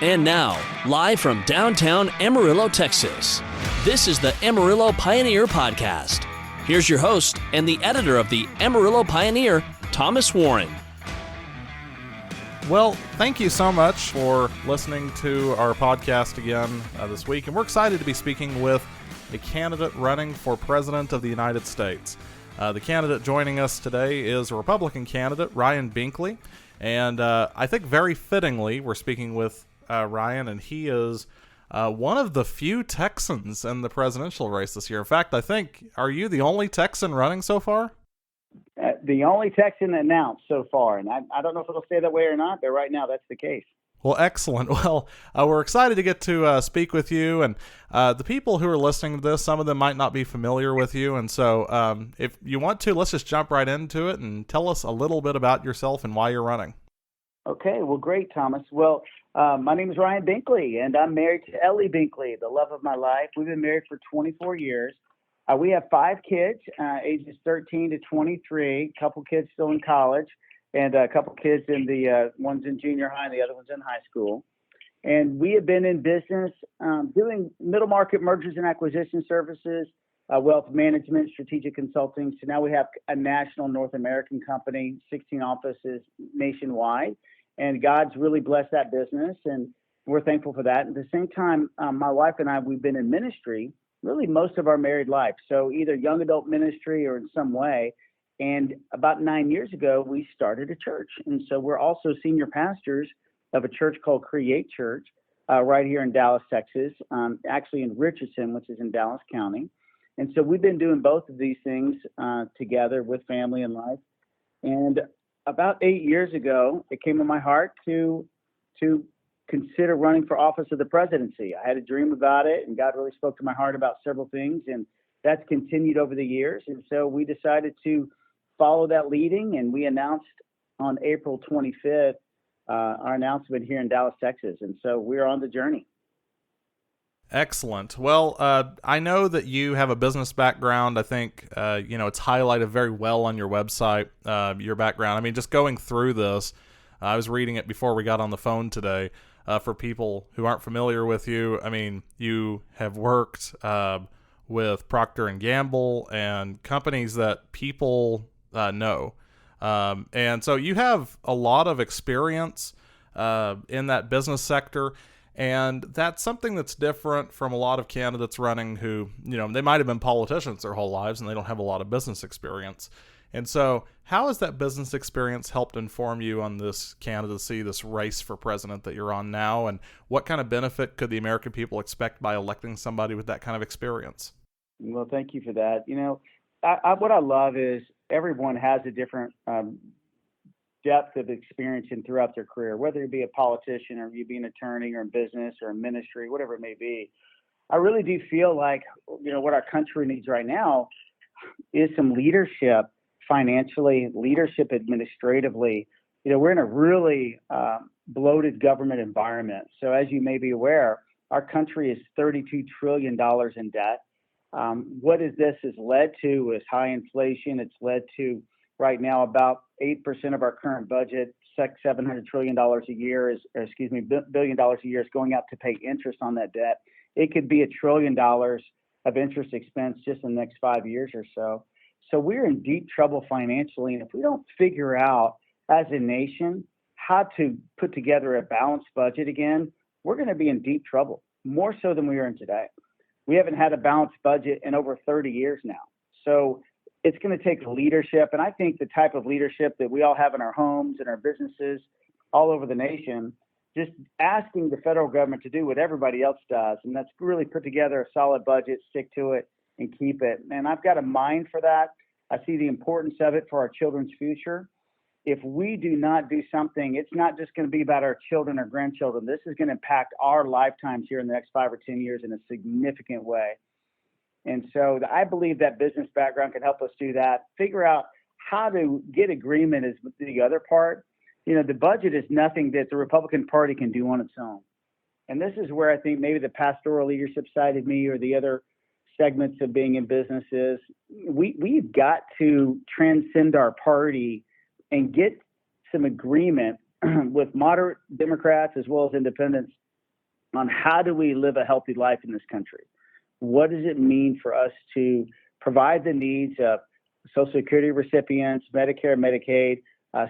And now, live from downtown Amarillo, Texas, this is the Amarillo Pioneer Podcast. Here's your host and the editor of the Amarillo Pioneer, Thomas Warren. Well, thank you so much for listening to our podcast again this week. And we're excited to be speaking with a candidate running for President of the United States. The candidate joining us today is a Republican candidate, Ryan Binkley. And I think very fittingly, we're speaking with Ryan, and he is one of the few Texans in the presidential race this year. In fact, I think, are you the only Texan running so far? The only Texan announced so far, and I don't know if it'll stay that way or not, but right now that's the case. Well, excellent. Well, we're excited to get to speak with you, and the people who are listening to this, some of them might not be familiar with you, and so if you want to, let's just jump right into it and tell us a little bit about yourself and why you're running. Okay, well, great, Thomas. Well, my name is Ryan Binkley, and I'm married to Ellie Binkley, the love of my life. We've been married for 24 years. We have 5 kids, ages 13 to 23, a couple kids still in college, and a couple kids one's in junior high and the other one's in high school. And we have been in business doing middle market mergers and acquisition services, wealth management, strategic consulting. So now we have a national North American company, 16 offices nationwide. And God's really blessed that business, and we're thankful for that. At the same time, my wife and I, we've been in ministry really most of our married life. So either young adult ministry or in some way. And about 9 years ago, we started a church. And so we're also senior pastors of a church called Create Church right here in Dallas, Texas, actually in Richardson, which is in Dallas County. And so we've been doing both of these things together with family and life. And about 8 years ago, it came in my heart to consider running for office of the presidency. I had a dream about it, and God really spoke to my heart about several things, and that's continued over the years. And so we decided to follow that leading, and we announced on April 25th our announcement here in Dallas, Texas. And so we're on the journey. Excellent. Well, I know that you have a business background. I think, it's highlighted very well on your website, your background. I mean, just going through this, I was reading it before we got on the phone today. For people who aren't familiar with you, I mean, you have worked with Procter & Gamble and companies that people know. And so you have a lot of experience in that business sector. And that's something that's different from a lot of candidates running who, they might have been politicians their whole lives and they don't have a lot of business experience. And so how has that business experience helped inform you on this candidacy, this race for president that you're on now? And what kind of benefit could the American people expect by electing somebody with that kind of experience? Well, thank you for that. What I love is everyone has a different depth of experience throughout their career, whether you be a politician or you be an attorney or in business or in ministry, whatever it may be. I really do feel like, what our country needs right now is some leadership financially, leadership administratively. We're in a really bloated government environment. So as you may be aware, our country is $32 trillion in debt. What is this has led to is high inflation. It's led to right now about 8% of our current budget, $700 billion a year billion dollars a year is going out to pay interest on that debt. It could be $1 trillion of interest expense just in the next 5 years or so. So we're in deep trouble financially. And if we don't figure out as a nation how to put together a balanced budget again, we're going to be in deep trouble, more so than we are in today. We haven't had a balanced budget in over 30 years now. So it's going to take leadership. And I think the type of leadership that we all have in our homes and our businesses all over the nation, just asking the federal government to do what everybody else does. And that's really put together a solid budget, stick to it, and keep it. And I've got a mind for that. I see the importance of it for our children's future. If we do not do something, it's not just going to be about our children or grandchildren. This is going to impact our lifetimes here in the next 5 or 10 years in a significant way. And so I believe that business background can help us do that, figure out how to get agreement is the other part. The budget is nothing that the Republican Party can do on its own. And this is where I think maybe the pastoral leadership side of me or the other segments of being in business is we've got to transcend our party and get some agreement with moderate Democrats as well as independents on how do we live a healthy life in this country? What does it mean for us to provide the needs of Social Security recipients, Medicare, Medicaid,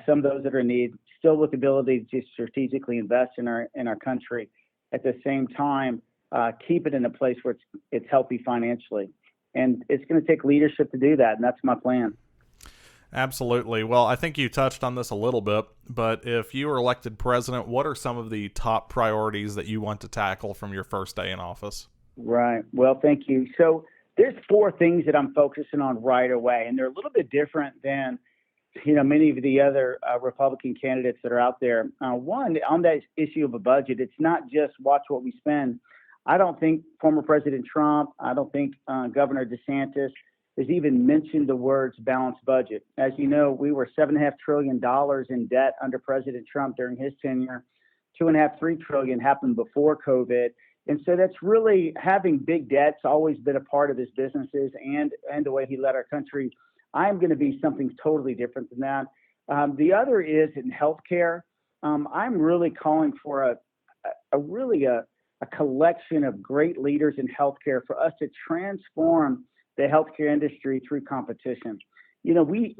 some of those that are in need, still with the ability to strategically invest in our country, at the same time keep it in a place where it's healthy financially. And it's going to take leadership to do that, and that's my plan. Absolutely. Well, I think you touched on this a little bit, but if you were elected president, what are some of the top priorities that you want to tackle from your first day in office? Right. Well, thank you. So there's 4 things that I'm focusing on right away, and they're a little bit different than many of the other Republican candidates that are out there. One, on that issue of a budget, it's not just watch what we spend. I don't think former President Trump, I don't think Governor DeSantis has even mentioned the words balanced budget. As you know, we were $7.5 trillion in debt under President Trump during his tenure. 2.5, $3 trillion happened before COVID. And so that's really, having big debt's always been a part of his businesses and the way he led our country. I'm going to be something totally different than that. The other is in healthcare. I'm really calling for a collection of great leaders in healthcare for us to transform the healthcare industry through competition. We've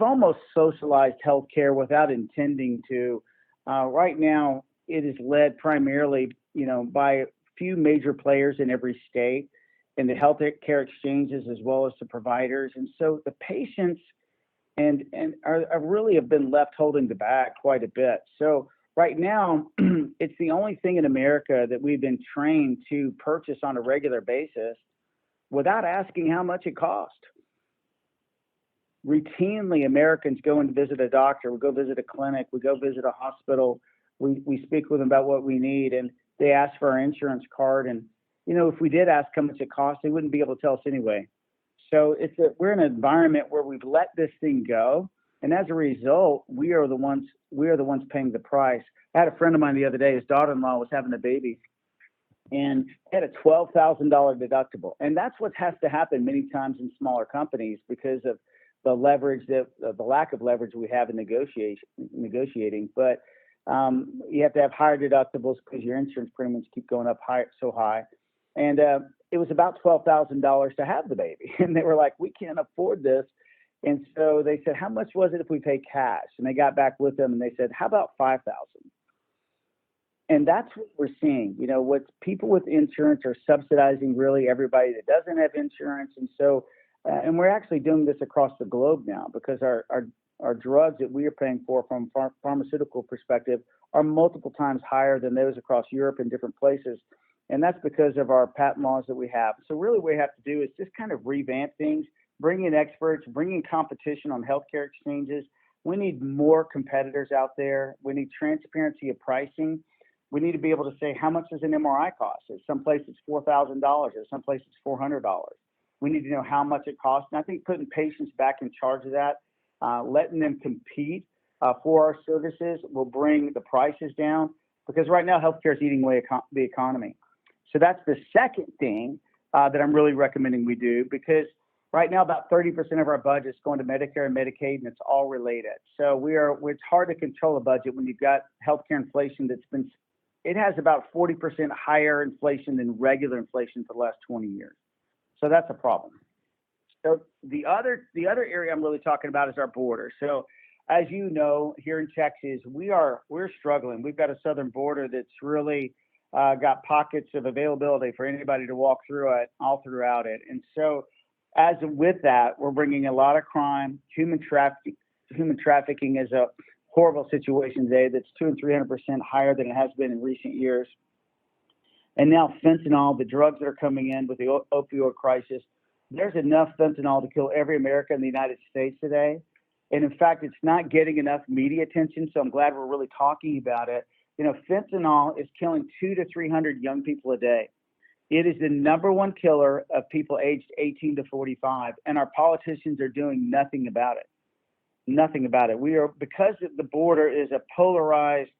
almost socialized healthcare without intending to. Right now, it is led primarily, by a few major players in every state, and the health care exchanges as well as the providers. And so the patients and are really have been left holding the bag quite a bit. So right now, it's the only thing in America that we've been trained to purchase on a regular basis without asking how much it cost. Routinely, Americans go and visit a doctor, we go visit a clinic, we go visit a hospital, we speak with them about what we need, and they ask for our insurance card. And if we did ask how much it costs, they wouldn't be able to tell us anyway. So we're in an environment where we've let this thing go, and as a result, we are the ones paying the price. I had a friend of mine the other day. His daughter-in-law was having a baby, and had a $12,000 deductible. And that's what has to happen many times in smaller companies because of the leverage, the lack of leverage we have in negotiating. But you have to have higher deductibles because your insurance premiums keep going up so high. And it was about $12,000 to have the baby. And they were like, we can't afford this. And so they said, how much was it if we pay cash? And they got back with them and they said, how about $5,000? And that's what we're seeing. What people with insurance are subsidizing really everybody that doesn't have insurance. And so, and we're actually doing this across the globe now because our drugs that we are paying for from pharmaceutical perspective are multiple times higher than those across Europe and different places. And that's because of our patent laws that we have. So really what we have to do is just kind of revamp things, bring in experts, bring in competition on healthcare exchanges. We need more competitors out there. We need transparency of pricing. We need to be able to say, how much does an MRI cost? At some place it's $4,000. At some place it's $400. We need to know how much it costs. And I think putting patients back in charge of that, letting them compete for our services will bring the prices down, because right now healthcare is eating away the economy. So that's the second thing that I'm really recommending we do, because right now about 30% of our budget is going to Medicare and Medicaid, and it's all related. So it's hard to control a budget when you've got healthcare inflation it has about 40% higher inflation than regular inflation for the last 20 years. So that's a problem. So the other area I'm really talking about is our border. So as you know, here in Texas, we're struggling. We've got a southern border that's really got pockets of availability for anybody to walk through it, all throughout it. And so as with that, we're bringing a lot of crime, human trafficking is a horrible situation today that's 200% and 300% higher than it has been in recent years. And now fentanyl, the drugs that are coming in with the opioid crisis, there's enough fentanyl to kill every American in the United States today. And in fact, it's not getting enough media attention, so I'm glad we're really talking about it. Fentanyl is killing 200 to 300 young people a day. It is the number one killer of people aged 18 to 45, and our politicians are doing nothing about it. Nothing about it. Because the border is a polarized,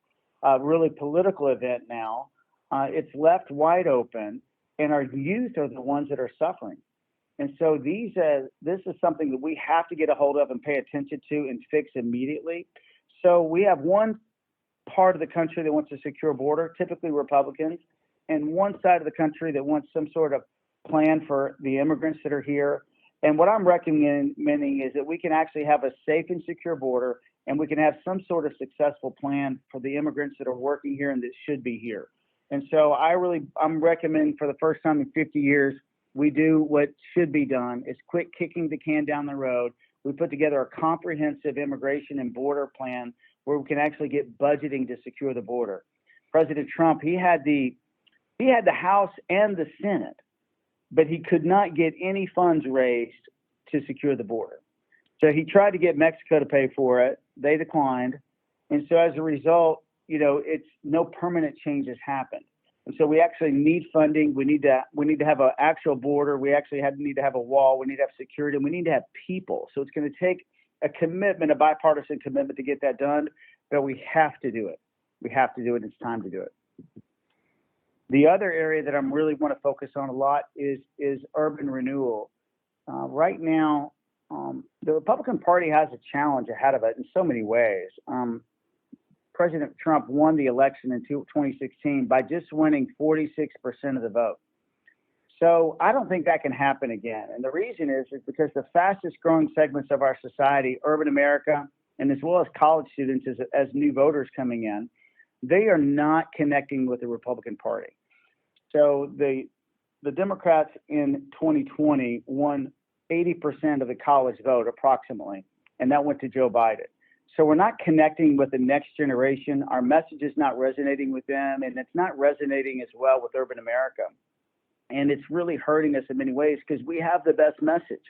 really political event now, it's left wide open, and our youth are the ones that are suffering. And so this is something that we have to get a hold of and pay attention to and fix immediately. So we have one part of the country that wants a secure border, typically Republicans, and one side of the country that wants some sort of plan for the immigrants that are here. And what I'm recommending is that we can actually have a safe and secure border, and we can have some sort of successful plan for the immigrants that are working here and that should be here. And so I'm recommending for the first time in 50 years, we do what should be done is quit kicking the can down the road. We put together a comprehensive immigration and border plan where we can actually get budgeting to secure the border. President Trump, he had the House and the Senate, but he could not get any funds raised to secure the border. So he tried to get Mexico to pay for it. They declined. And so as a result, it's no permanent changes happened. And so we actually need funding. We need to have an actual border. We actually need to have a wall. We need to have security, and we need to have people. So it's going to take a commitment, a bipartisan commitment to get that done, but we have to do it. We have to do it. It's time to do it. The other area that I really want to focus on a lot is urban renewal. Right now, the Republican Party has a challenge ahead of it in so many ways. President Trump won the election in 2016 by just winning 46% of the vote. So I don't think that can happen again. And the reason is because the fastest growing segments of our society, urban America, and as well as college students as new voters coming in, they are not connecting with the Republican Party. So the Democrats in 2020 won 80% of the college vote approximately, and that went to Joe Biden. So we're not connecting with the next generation. Our message is not resonating with them, and it's not resonating as well with urban America. And it's really hurting us in many ways because we have the best message.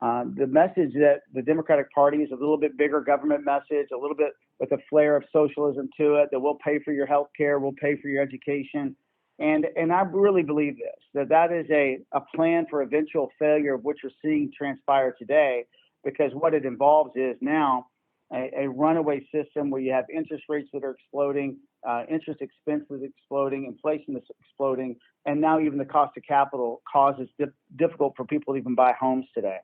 The message that the Democratic Party is a little bit bigger government message, a little bit with a flair of socialism to it, that we'll pay for your health care, we'll pay for your education. And I really believe this, that is a plan for eventual failure of what you're seeing transpire today, because what it involves is now a runaway system where you have interest rates that are exploding, interest expenses exploding, inflation is exploding, and now even the cost of capital causes difficult for people to even buy homes today.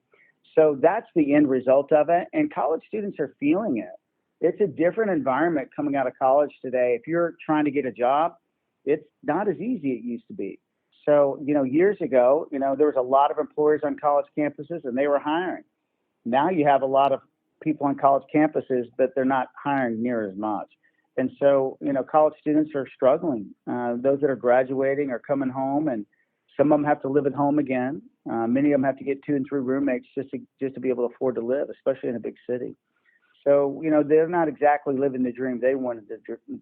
So that's the end result of it, and college students are feeling it. It's a different environment coming out of college today. If you're trying to get a job, it's not as easy as it used to be. So, years ago, there was a lot of employers on college campuses and they were hiring. Now you have a lot of people on college campuses, but they're not hiring near as much. And so, college students are struggling. Those that are graduating are coming home, and some of them have to live at home again. Many of them have to get 2 and 3 roommates just to be able to afford to live, especially in a big city. So, they're not exactly living the dream they wanted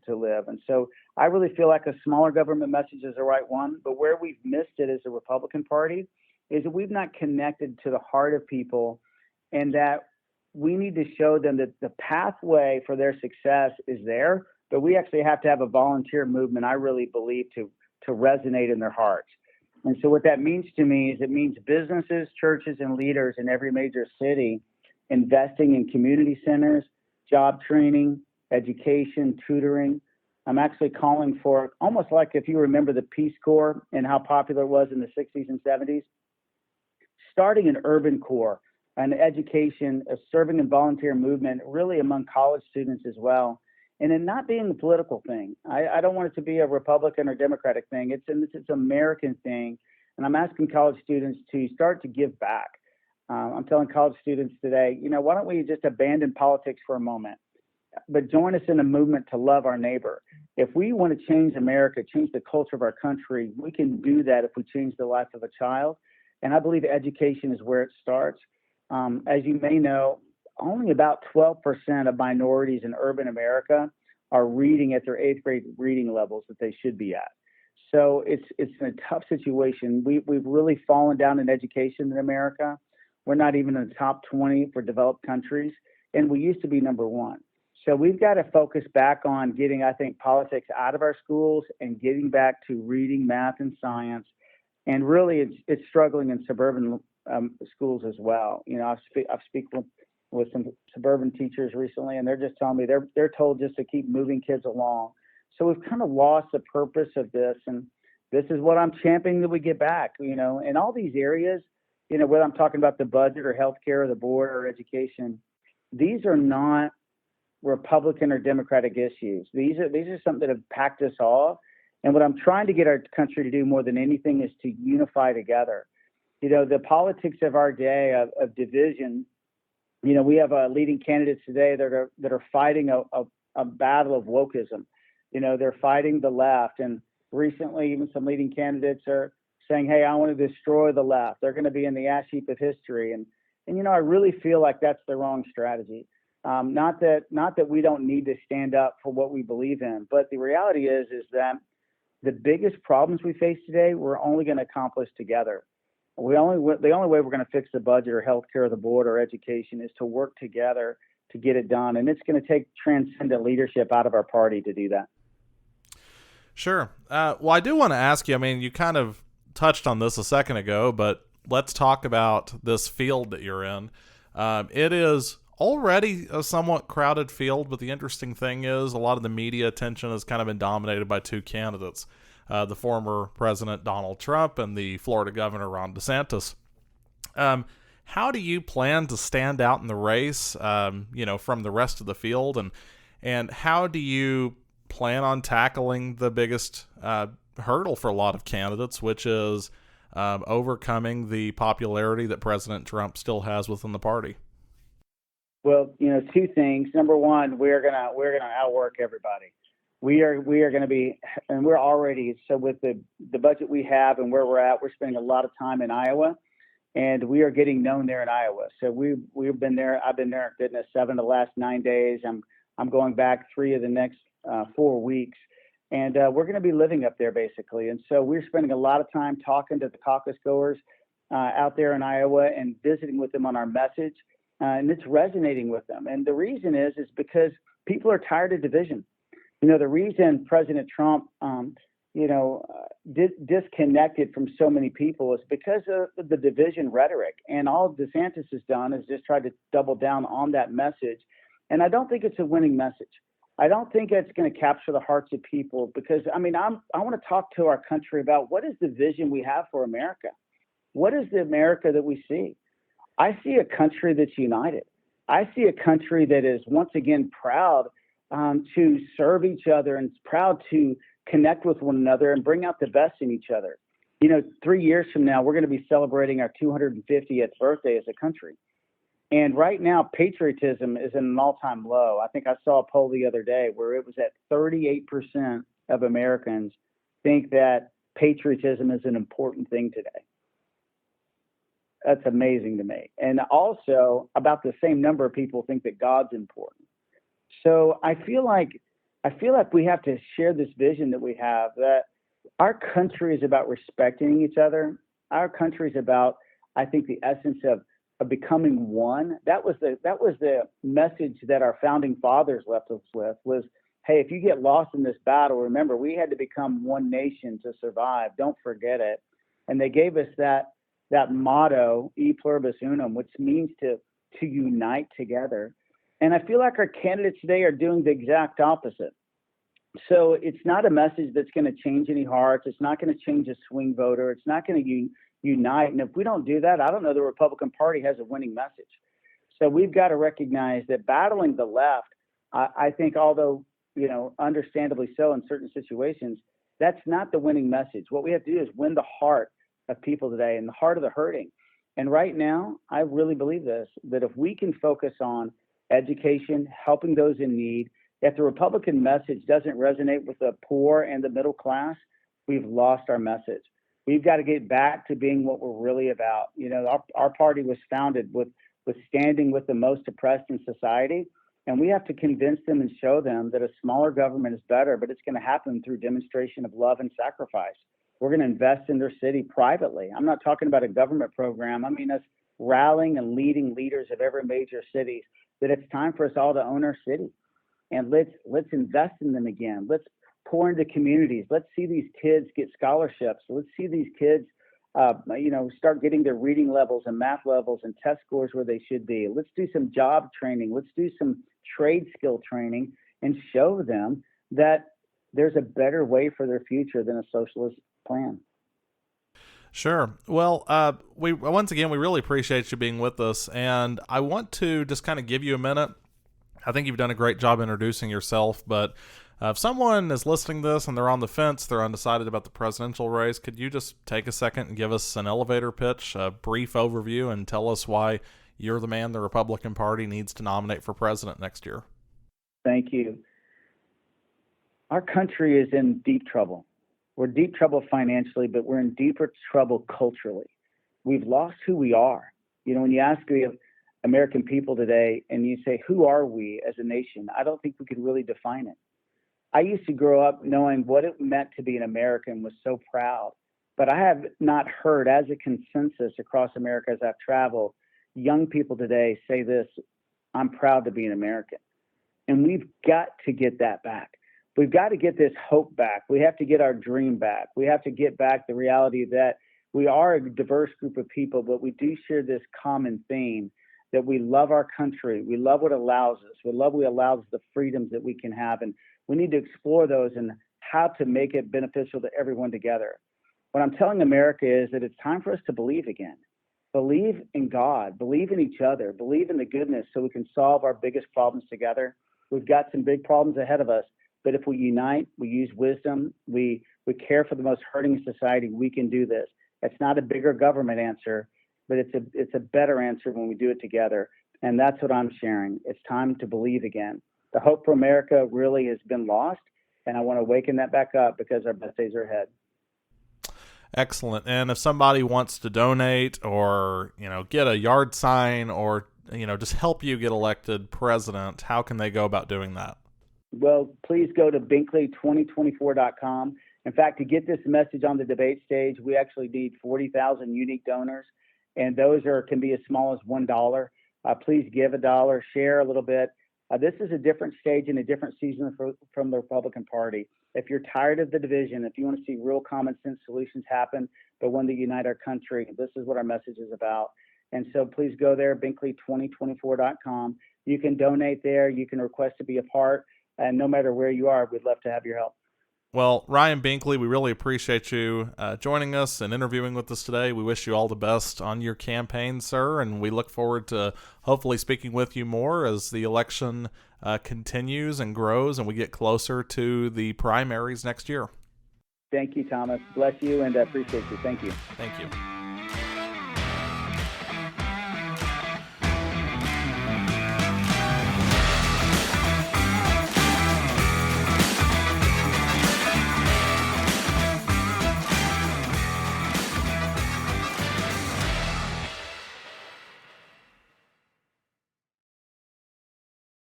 to live. And so I really feel like a smaller government message is the right one. But where we've missed it as a Republican Party is that we've not connected to the heart of people, and that we need to show them that the pathway for their success is there, but we actually have to have a volunteer movement, I really believe, to resonate in their hearts. And so what that means to me is it means businesses, churches, and leaders in every major city investing in community centers, job training, education, tutoring. I'm actually calling for, almost like if you remember the Peace Corps and how popular it was in the 60s and 70s, starting an urban corps, an education, a serving and volunteer movement, really among college students as well. And it not being a political thing. I don't want it to be a Republican or Democratic thing. It's an American thing. And I'm asking college students to start to give back. I'm telling college students today, why don't we just abandon politics for a moment, but join us in a movement to love our neighbor. If we want to change America, change the culture of our country, we can do that if we change the life of a child. And I believe education is where it starts. As you may know, only about 12% of minorities in urban America are reading at their 8th grade reading levels that they should be at. So it's a tough situation. We've really fallen down in education in America. We're not even in the top 20 for developed countries, and we used to be number 1. So we've got to focus back on getting, I think, politics out of our schools and getting back to reading, math, and science. And really, it's struggling in suburban schools as well. I've spoken with some suburban teachers recently, and they're just telling me they're told just to keep moving kids along. So we've kind of lost the purpose of this, and this is what I'm championing that we get back. In all these areas, whether I'm talking about the budget or healthcare or the board or education, these are not Republican or Democratic issues. These are something that have packed us all. And what I'm trying to get our country to do more than anything is to unify together. The politics of our day of division, we have leading candidates today that are fighting a battle of wokeism. They're fighting the left. And recently, even some leading candidates are saying, hey, I want to destroy the left. They're going to be in the ash heap of history. And I really feel like that's the wrong strategy. Not that we don't need to stand up for what we believe in, but the reality is that the biggest problems we face today, we're only going to accomplish together. The only way we're going to fix the budget or healthcare or the border or education is to work together to get it done. And it's going to take transcendent leadership out of our party to do that. Sure. Well, I do want to ask you, you kind of touched on this a second ago, but let's talk about this field that you're in. It is already a somewhat crowded field, but the interesting thing is a lot of the media attention has kind of been dominated by two candidates, the former President Donald Trump and the Florida Governor Ron DeSantis. How do you plan to stand out in the race, from the rest of the field, and how do you plan on tackling the biggest hurdle for a lot of candidates, which is overcoming the popularity that President Trump still has within the party? Well, two things. Number one, we're gonna outwork everybody. We are going to be, and we're already. So with the budget we have and where we're at, we're spending a lot of time in Iowa, and we are getting known there in Iowa. So we've been there. I've been there, goodness, 7 of the last 9 days. I'm going back 3 of the next 4 weeks, and we're going to be living up there basically. And so we're spending a lot of time talking to the caucus goers out there in Iowa and visiting with them on our message. And it's resonating with them. And the reason is because people are tired of division. The reason President Trump, disconnected from so many people is because of the division rhetoric. And all DeSantis has done is just tried to double down on that message. And I don't think it's a winning message. I don't think it's going to capture the hearts of people because, I want to talk to our country about what is the vision we have for America? What is the America that we see? I see a country that's united. I see a country that is once again proud to serve each other and proud to connect with one another and bring out the best in each other. 3 years from now, we're going to be celebrating our 250th birthday as a country. And right now, patriotism is at an all-time low. I think I saw a poll the other day where it was at 38% of Americans think that patriotism is an important thing today. That's amazing to me. And also about the same number of people think that God's important. So I feel like we have to share this vision that we have that our country is about respecting each other. Our country is about, I think, the essence of becoming one. That was the message that our founding fathers left us with was, hey, if you get lost in this battle, remember, we had to become one nation to survive. Don't forget it. And they gave us that motto, e pluribus unum, which means to unite together. And I feel like our candidates today are doing the exact opposite. So it's not a message that's going to change any hearts. It's not going to change a swing voter. It's not going to unite. And if we don't do that, I don't know the Republican Party has a winning message. So we've got to recognize that battling the left, I think, although, understandably so in certain situations, that's not the winning message. What we have to do is win the heart of people today and the heart of the hurting. And right now, I really believe this, that if we can focus on education, helping those in need, if the Republican message doesn't resonate with the poor and the middle class, we've lost our message. We've got to get back to being what we're really about. Our party was founded with standing with the most oppressed in society, and we have to convince them and show them that a smaller government is better, but it's going to happen through demonstration of love and sacrifice. We're going to invest in their city privately. I'm not talking about a government program. I mean us rallying and leading leaders of every major cities that it's time for us all to own our city. And let's invest in them again. Let's pour into communities. Let's see these kids get scholarships. Let's see these kids, start getting their reading levels and math levels and test scores where they should be. Let's do some job training. Let's do some trade skill training and show them that there's a better way for their future than a socialist plan. Sure. Well, we really appreciate you being with us, and I want to just kind of give you a minute I think you've done a great job introducing yourself, but if someone is listening to this and they're on the fence, they're undecided about the presidential race, could you just take a second and give us an elevator pitch, a brief overview, and tell us why you're the man the Republican Party needs to nominate for president next year? Thank you. Our country is in deep trouble. We're in deep trouble financially, but we're in deeper trouble culturally. We've lost who we are. When you ask the American people today and you say, who are we as a nation? I don't think we could really define it. I used to grow up knowing what it meant to be an American, was so proud. But I have not heard as a consensus across America as I've traveled, young people today say this, I'm proud to be an American. And we've got to get that back. We've got to get this hope back. We have to get our dream back. We have to get back the reality that we are a diverse group of people, but we do share this common theme that we love our country. We love what allows us. We love what allows the freedoms that we can have. And we need to explore those and how to make it beneficial to everyone together. What I'm telling America is that it's time for us to believe again. Believe in God, believe in each other, believe in the goodness so we can solve our biggest problems together. We've got some big problems ahead of us, but if we unite, we use wisdom, we care for the most hurting in society, we can do this. It's not a bigger government answer, but it's a better answer when we do it together. And that's what I'm sharing. It's time to believe again. The hope for America really has been lost, and I want to waken that back up because our best days are ahead. Excellent. And if somebody wants to donate or, get a yard sign or, just help you get elected president, how can they go about doing that? Well, please go to Binkley2024.com. In fact, to get this message on the debate stage, we actually need 40,000 unique donors, and those can be as small as $1. Please give $1, share a little bit. This is a different stage and a different season from the Republican Party. If you're tired of the division, if you want to see real common sense solutions happen, but one that unite our country, this is what our message is about. And so please go there, Binkley2024.com. You can donate there. You can request to be a part. And no matter where you are, we'd love to have your help. Well, Ryan Binkley, we really appreciate you joining us and interviewing with us today. We wish you all the best on your campaign, sir, and we look forward to hopefully speaking with you more as the election continues and grows and we get closer to the primaries next year. Thank you, Thomas. Bless you, and I appreciate you. Thank you. Thank you.